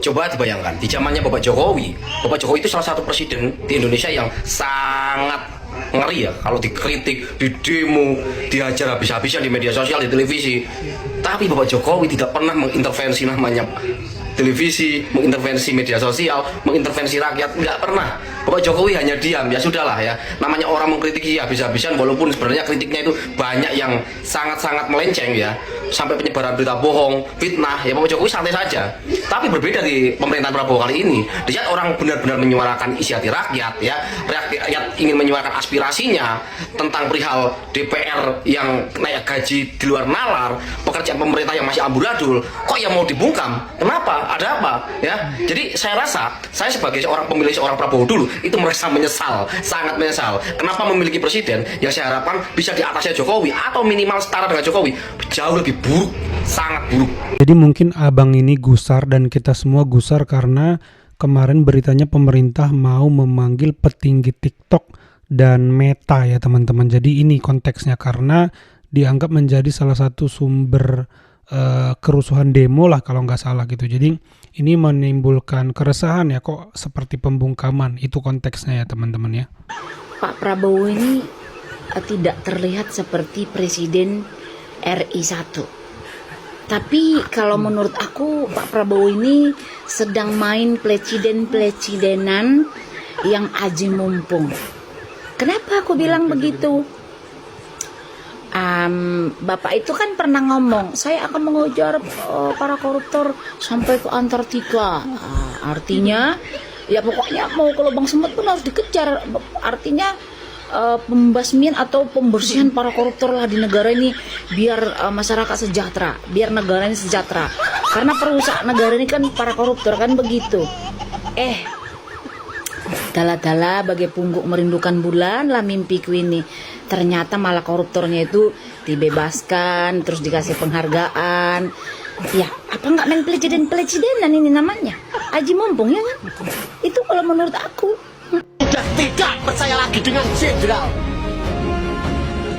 Coba dibayangkan, di zamannya Bapak Jokowi itu salah satu presiden di Indonesia yang sangat ngeri ya. Kalau dikritik, di demo, dihajar habis-habisan di media sosial, di televisi. Tapi Bapak Jokowi tidak pernah mengintervensi namanya televisi, mengintervensi media sosial, mengintervensi rakyat, nggak pernah. Bapak Jokowi hanya diam, ya sudahlah ya. Namanya orang mengkritiki habis-habisan, walaupun sebenarnya kritiknya itu banyak yang sangat-sangat melenceng ya, sampai penyebaran berita bohong, fitnah. Ya Bapak Jokowi santai saja. Tapi berbeda di pemerintahan Prabowo kali ini. Dia orang benar-benar menyuarakan isi hati rakyat ya. Rakyat ingin menyuarakan aspirasinya tentang perihal DPR yang naik gaji di luar nalar, pekerjaan pemerintah yang masih amburadul. Kok yang mau dibungkam? Kenapa? Ada apa? Ya. Jadi saya rasa saya sebagai seorang pemilih seorang Prabowo dulu itu merasa menyesal, sangat menyesal. Kenapa memiliki presiden yang saya harapkan bisa di atasnya Jokowi atau minimal setara dengan Jokowi, jauh lebih buruk, sangat buruk. Jadi mungkin abang ini gusar dan kita semua gusar karena kemarin beritanya pemerintah mau memanggil petinggi TikTok dan Meta ya teman-teman. Jadi ini konteksnya karena dianggap menjadi salah satu sumber kerusuhan demo lah kalau nggak salah gitu. Jadi ini menimbulkan keresahan ya, kok seperti pembungkaman, itu konteksnya ya teman-teman ya. Pak Prabowo ini tidak terlihat seperti Presiden RI 1. Tapi kalau menurut aku Pak Prabowo ini sedang main presiden-presidenan yang aji mumpung. Kenapa aku bilang begitu? Bapak itu kan pernah ngomong, saya akan mengejar para koruptor sampai ke Antartika. Artinya ya pokoknya mau ke lubang semut pun harus dikejar. Artinya pembasmian atau pembersihan para koruptor lah di negara ini, biar masyarakat sejahtera, biar negara ini sejahtera. Karena perusahaan negara ini kan para koruptor kan begitu. Dala-dala bagai pungguk merindukan bulan lah mimpiku ini. Ternyata malah koruptornya itu dibebaskan, terus dikasih penghargaan. Ya, apa nggak main presiden-presidenan ini namanya? Aji mumpung ya kan? Itu kalau menurut aku. Sudah tidak percaya lagi dengan jenderal.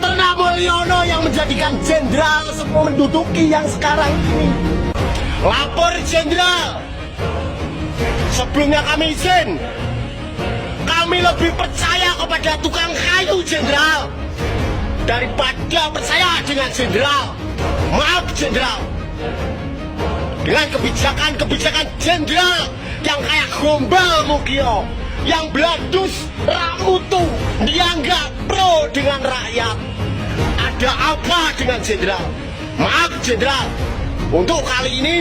Ternak Mulyono yang menjadikan jenderal sebelum menduduki yang sekarang ini. Lapor jenderal. Sebelumnya kami izin. Kami lebih percaya kepada tukang kayu jenderal daripada percaya dengan jenderal. Maaf jenderal. Dengan kebijakan jenderal yang kayak gombal Mugio, yang beladus ramutu, dia nggak pro dengan rakyat. Ada apa dengan jenderal? Maaf jenderal, untuk kali ini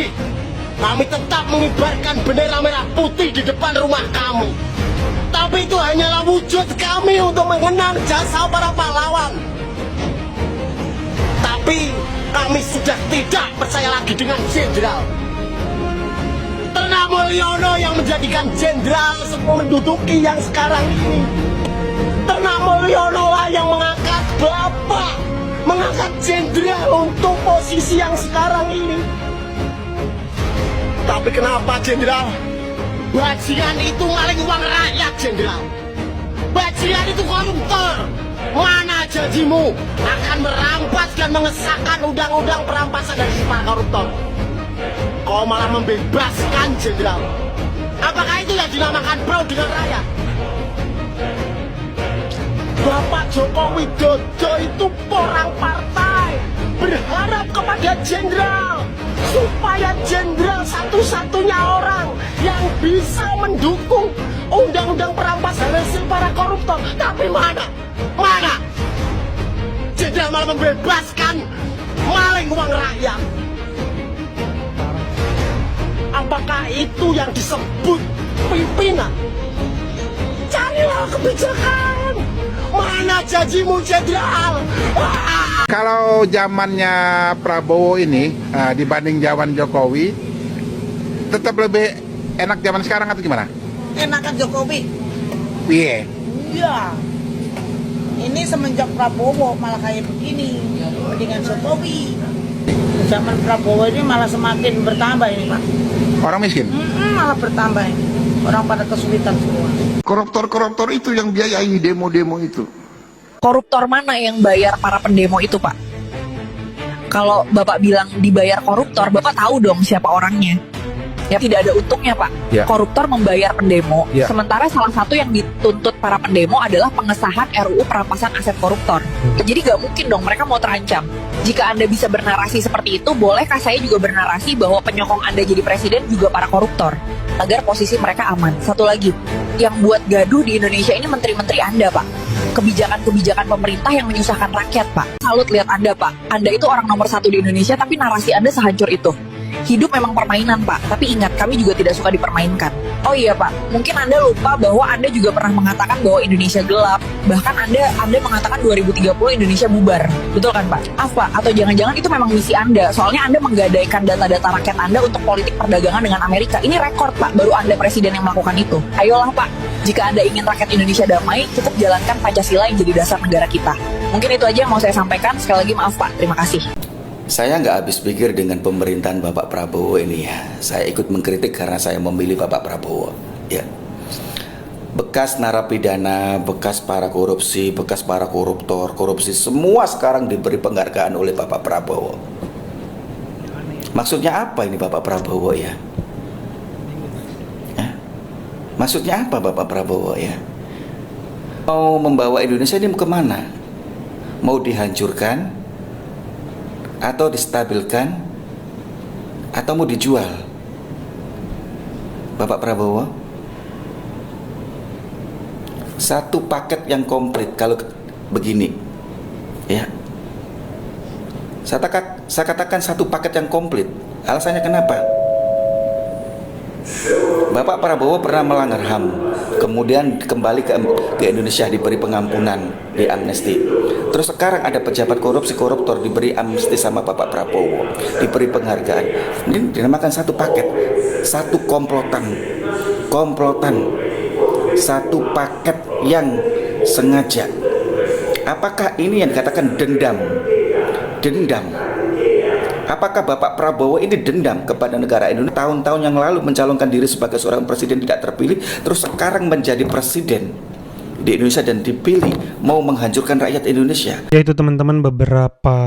kami tetap mengibarkan bendera merah putih di depan rumah kami. Tapi itu hanyalah wujud kami untuk mengenang jasa para pahlawan. Tapi kami sudah tidak percaya lagi dengan jenderal. Ternak Mulyono yang menjadikan jenderal sebelum menduduki yang sekarang ini. Ternak Mulyono lah yang mengangkat bapak, mengangkat jenderal untuk posisi yang sekarang ini. Tapi kenapa jenderal? Bajingan itu maling uang rakyat jenderal. Bajingan itu koruptor. Mana janjimu akan merampas dan mengesahkan undang-undang perampasan dari para koruptor? Kau malah membebaskan jenderal. Apakah itu yang dinamakan pro dengan rakyat? Bapak Joko Widodo itu orang partai, berharap kepada jenderal supaya jenderal satu-satunya orang yang bisa mendukung undang-undang perampasan hasil para koruptor. Tapi mana? Jenderal malah membebaskan maling uang rakyat. Apakah itu yang disebut pimpinan? Carilah kebijakan. Mana janjimu jenderal? Kalau zamannya Prabowo ini dibanding zaman Jokowi, tetap lebih enak zaman sekarang atau gimana? Enakan Jokowi. Iya. Iya. Ini semenjak Prabowo malah kayak begini. Mendingan Jokowi. Zaman Prabowo ini malah semakin bertambah ini Pak. Orang miskin? Malah bertambah ini. Orang pada kesulitan semua. Koruptor-koruptor itu yang biayai demo-demo itu. Koruptor mana yang bayar para pendemo itu, Pak? Kalau Bapak bilang dibayar koruptor, Bapak tahu dong siapa orangnya. Ya, tidak ada untungnya, Pak. Ya. Koruptor membayar pendemo, Ya. sementara salah satu yang dituntut para pendemo adalah pengesahan RUU perampasan aset koruptor. Jadi gak mungkin dong mereka mau terancam. Jika Anda bisa bernarasi seperti itu, bolehkah saya juga bernarasi bahwa penyokong Anda jadi presiden juga para koruptor? Agar posisi mereka aman. Satu lagi, yang buat gaduh di Indonesia ini menteri-menteri Anda, Pak. Kebijakan-kebijakan pemerintah yang menyusahkan rakyat, Pak. Salut lihat Anda, Pak. Anda itu orang nomor 1 di Indonesia, tapi narasi Anda sehancur itu. Hidup memang permainan, Pak. Tapi ingat, kami juga tidak suka dipermainkan. Oh iya, Pak. Mungkin Anda lupa bahwa Anda juga pernah mengatakan bahwa Indonesia gelap. Bahkan Anda mengatakan 2030 Indonesia bubar. Betul kan, Pak? Apa? Atau jangan-jangan itu memang misi Anda? Soalnya Anda menggadaikan data-data rakyat Anda untuk politik perdagangan dengan Amerika. Ini rekor, Pak. Baru Anda presiden yang melakukan itu. Ayolah, Pak. Jika Anda ingin rakyat Indonesia damai, cukup jalankan Pancasila yang jadi dasar negara kita. Mungkin itu aja yang mau saya sampaikan. Sekali lagi maaf, Pak. Terima kasih. Saya nggak habis pikir dengan pemerintahan Bapak Prabowo ini ya. Saya ikut mengkritik karena saya memilih Bapak Prabowo. Ya. Bekas narapidana, bekas para korupsi, bekas para koruptor, korupsi semua sekarang diberi penghargaan oleh Bapak Prabowo. Maksudnya apa ini Bapak Prabowo ya? Maksudnya apa Bapak Prabowo ya? Mau membawa Indonesia ini kemana? Mau dihancurkan? Atau distabilkan, atau mau dijual? Bapak Prabowo, satu paket yang komplit kalau begini, ya. Saya katakan satu paket yang komplit. Alasannya kenapa? Bapak Prabowo pernah melanggar HAM, kemudian kembali ke Indonesia diberi pengampunan, di amnesti. Terus sekarang ada pejabat korupsi koruptor diberi amnesti sama Bapak Prabowo, diberi penghargaan. Ini dinamakan satu paket, satu komplotan, satu paket yang sengaja. Apakah ini yang dikatakan dendam? Apakah Bapak Prabowo ini dendam kepada negara Indonesia? Tahun-tahun yang lalu mencalonkan diri sebagai seorang presiden tidak terpilih, terus sekarang menjadi presiden di Indonesia dan dipilih, mau menghancurkan rakyat Indonesia. Ya itu teman-teman beberapa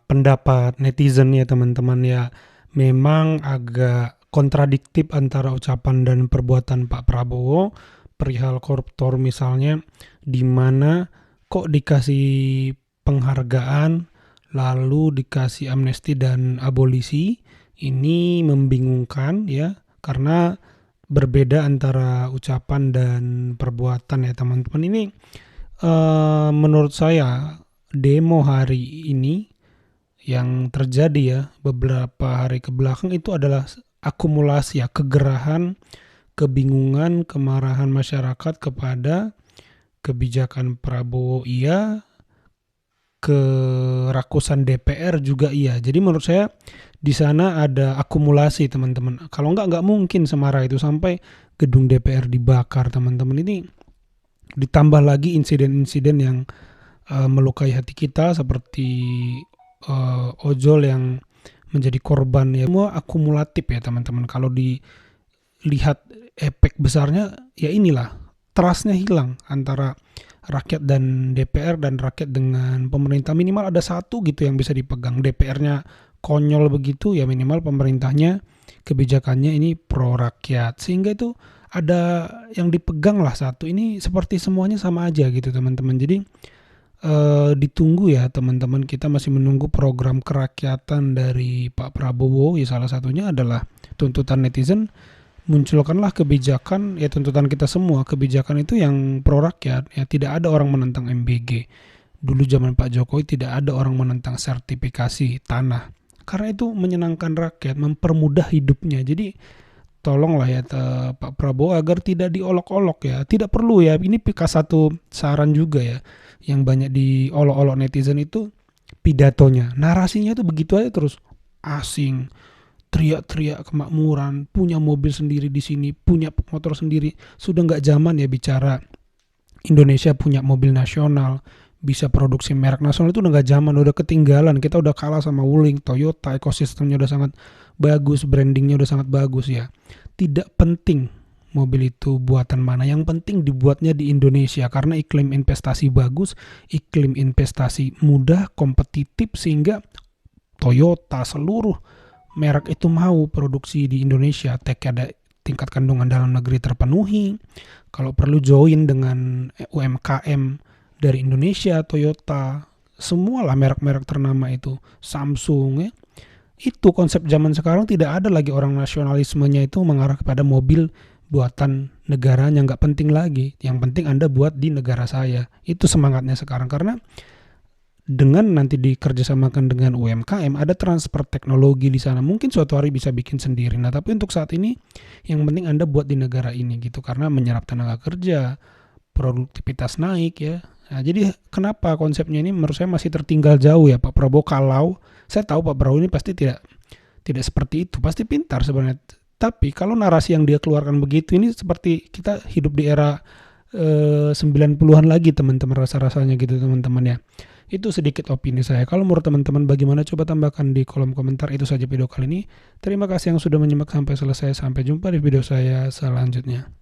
pendapat netizen ya teman-teman ya. Memang agak kontradiktif antara ucapan dan perbuatan Pak Prabowo perihal koruptor misalnya, di mana kok dikasih penghargaan lalu dikasih amnesti dan abolisi. Ini membingungkan ya, karena berbeda antara ucapan dan perbuatan ya teman-teman. Ini menurut saya demo hari ini yang terjadi ya beberapa hari kebelakang itu adalah akumulasi ya kegerahan, kebingungan, kemarahan masyarakat kepada kebijakan Prabowo iya, kerakusan DPR juga iya. Jadi menurut saya di sana ada akumulasi teman-teman. Kalau nggak mungkin semarah itu sampai gedung DPR dibakar teman-teman. Ini ditambah lagi insiden-insiden yang melukai hati kita seperti ojol yang menjadi korban ya. Semua akumulatif ya teman-teman. Kalau dilihat efek besarnya ya inilah, trustnya hilang antara rakyat dan DPR dan rakyat dengan pemerintah. Minimal ada satu gitu yang bisa dipegang. DPR-nya konyol begitu ya, minimal pemerintahnya kebijakannya ini pro rakyat, sehingga itu ada yang dipegang lah satu. Ini seperti semuanya sama aja gitu teman-teman. Jadi ditunggu ya teman-teman, kita masih menunggu program kerakyatan dari Pak Prabowo ya. Salah satunya adalah tuntutan netizen, munculkanlah kebijakan ya, tuntutan kita semua, kebijakan itu yang pro rakyat ya. Tidak ada orang menentang MBG. Dulu zaman Pak Jokowi tidak ada orang menentang sertifikasi tanah, karena itu menyenangkan rakyat, mempermudah hidupnya. Jadi tolonglah ya Pak Prabowo agar tidak diolok-olok ya. Tidak perlu ya, ini satu saran juga ya, yang banyak diolok-olok netizen itu pidatonya, narasinya itu begitu aja terus, asing, teriak-teriak kemakmuran, punya mobil sendiri di sini, punya motor sendiri. Sudah nggak zaman ya bicara Indonesia punya mobil nasional, bisa produksi merek nasional. Itu udah nggak zaman, udah ketinggalan. Kita udah kalah sama Wuling, Toyota, ekosistemnya udah sangat bagus, brandingnya udah sangat bagus ya. Tidak penting mobil itu buatan mana, yang penting dibuatnya di Indonesia, karena iklim investasi bagus, iklim investasi mudah, kompetitif, sehingga Toyota, seluruh merek itu mau produksi di Indonesia, ada tingkat kandungan dalam negeri terpenuhi, kalau perlu join dengan UMKM dari Indonesia, Toyota, semualah merek-merek ternama itu, Samsung ya. Itu konsep zaman sekarang, tidak ada lagi orang nasionalismenya itu mengarah kepada mobil buatan negaranya, nggak penting lagi. Yang penting Anda buat di negara saya. Itu semangatnya sekarang, karena dengan nanti dikerjasamakan dengan UMKM, ada transfer teknologi di sana. Mungkin suatu hari bisa bikin sendiri. Nah, tapi untuk saat ini yang penting Anda buat di negara ini gitu, karena menyerap tenaga kerja, produktivitas naik ya. Nah, jadi kenapa konsepnya ini menurut saya masih tertinggal jauh ya Pak Prabowo. Kalau saya tahu Pak Prabowo ini pasti tidak seperti itu, pasti pintar sebenarnya. Tapi kalau narasi yang dia keluarkan begitu, ini seperti kita hidup di era 90-an lagi teman-teman, rasa-rasanya gitu teman-teman ya. Itu sedikit opini saya. Kalau menurut teman-teman bagaimana, coba tambahkan di kolom komentar. Itu saja video kali ini. Terima kasih yang sudah menyimak sampai selesai. Sampai jumpa di video saya selanjutnya.